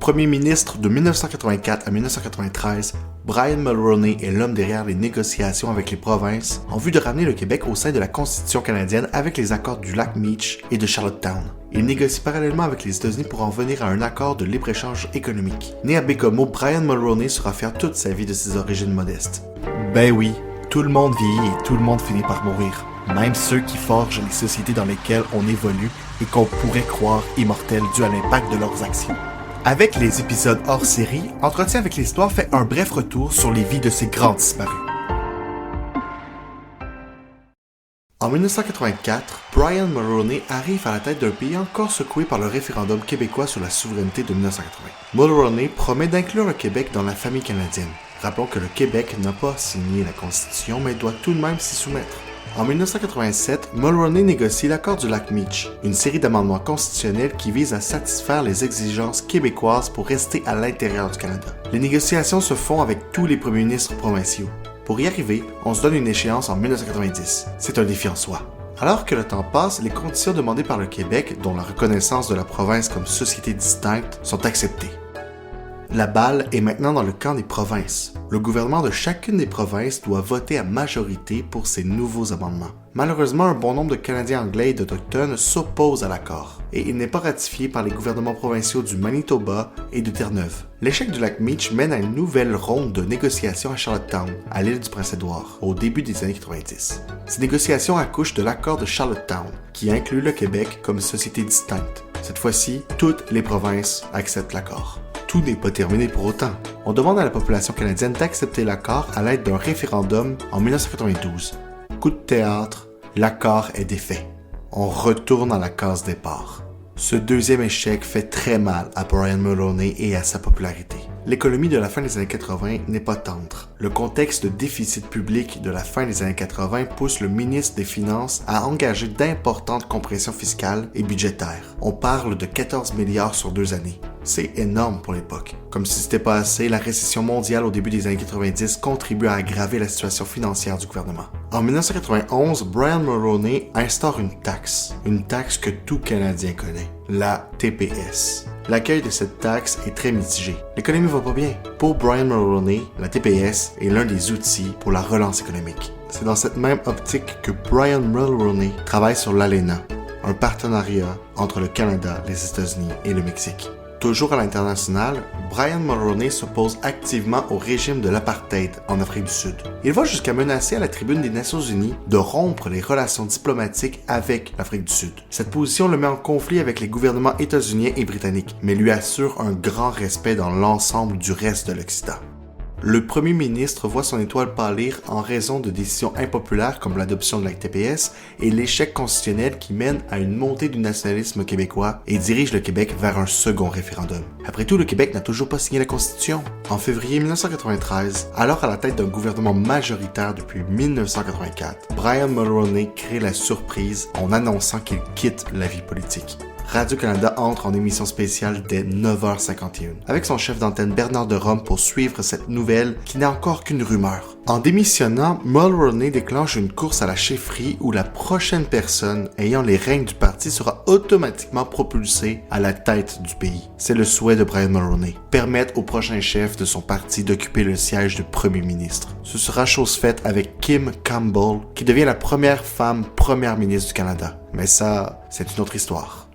premier ministre de 1984 à 1993, Brian Mulroney est l'homme derrière les négociations avec les provinces en vue de ramener le Québec au sein de la Constitution canadienne avec les accords du lac Meech et de Charlottetown. Il négocie parallèlement avec les États-Unis pour en venir à un accord de libre-échange économique. Né à Bécomo, Brian Mulroney sera fier toute sa vie de ses origines modestes. Ben oui, tout le monde vieillit et tout le monde finit par mourir. Même ceux qui forgent les sociétés dans lesquelles on évolue et qu'on pourrait croire immortels dû à l'impact de leurs actions. Avec les épisodes hors série, Entretien avec l'histoire fait un bref retour sur les vies de ces grands disparus. En 1984, Brian Mulroney arrive à la tête d'un pays encore secoué par le référendum québécois sur la souveraineté de 1980. Mulroney promet d'inclure le Québec dans la famille canadienne. Rappelons que le Québec n'a pas signé la Constitution, mais doit tout de même s'y soumettre. En 1987, Mulroney négocie l'accord du lac Meech, une série d'amendements constitutionnels qui visent à satisfaire les exigences québécoises pour rester à l'intérieur du Canada. Les négociations se font avec tous les premiers ministres provinciaux. Pour y arriver, on se donne une échéance en 1990. C'est un défi en soi. Alors que le temps passe, les conditions demandées par le Québec, dont la reconnaissance de la province comme société distincte, sont acceptées. La balle est maintenant dans le camp des provinces. Le gouvernement de chacune des provinces doit voter à majorité pour ces nouveaux amendements. Malheureusement, un bon nombre de Canadiens anglais et d'Autochtones s'opposent à l'accord, et il n'est pas ratifié par les gouvernements provinciaux du Manitoba et de Terre-Neuve. L'échec du lac Meech mène à une nouvelle ronde de négociations à Charlottetown, à l'île du Prince-Édouard, au début des années 90. Ces négociations accouchent de l'accord de Charlottetown, qui inclut le Québec comme société distincte. Cette fois-ci, toutes les provinces acceptent l'accord. Tout n'est pas terminé pour autant. On demande à la population canadienne d'accepter l'accord à l'aide d'un référendum en 1992. Coup de théâtre, l'accord est défait. On retourne à la case départ. Ce deuxième échec fait très mal à Brian Mulroney et à sa popularité. L'économie de la fin des années 80 n'est pas tendre. Le contexte de déficit public de la fin des années 80 pousse le ministre des Finances à engager d'importantes compressions fiscales et budgétaires. On parle de 14 milliards sur 2 années. C'est énorme pour l'époque. Comme si c'était pas assez, la récession mondiale au début des années 90 contribue à aggraver la situation financière du gouvernement. En 1991, Brian Mulroney instaure une taxe que tout Canadien connaît, la TPS. L'accueil de cette taxe est très mitigé. L'économie va pas bien. Pour Brian Mulroney, la TPS est l'un des outils pour la relance économique. C'est dans cette même optique que Brian Mulroney travaille sur l'ALENA, un partenariat entre le Canada, les États-Unis et le Mexique. Toujours à l'international, Brian Mulroney s'oppose activement au régime de l'apartheid en Afrique du Sud. Il va jusqu'à menacer à la tribune des Nations Unies de rompre les relations diplomatiques avec l'Afrique du Sud. Cette position le met en conflit avec les gouvernements états-uniens et britanniques, mais lui assure un grand respect dans l'ensemble du reste de l'Occident. Le premier ministre voit son étoile pâlir en raison de décisions impopulaires comme l'adoption de la TPS et l'échec constitutionnel qui mène à une montée du nationalisme québécois et dirige le Québec vers un second référendum. Après tout, le Québec n'a toujours pas signé la Constitution. En février 1993, alors à la tête d'un gouvernement majoritaire depuis 1984, Brian Mulroney crée la surprise en annonçant qu'il quitte la vie politique. Radio-Canada entre en émission spéciale dès 9h51, avec son chef d'antenne Bernard de Rome pour suivre cette nouvelle qui n'est encore qu'une rumeur. En démissionnant, Mulroney déclenche une course à la chefferie où la prochaine personne ayant les règnes du parti sera automatiquement propulsée à la tête du pays. C'est le souhait de Brian Mulroney, permettre au prochain chef de son parti d'occuper le siège de premier ministre. Ce sera chose faite avec Kim Campbell, qui devient la première femme première ministre du Canada. Mais ça, c'est une autre histoire.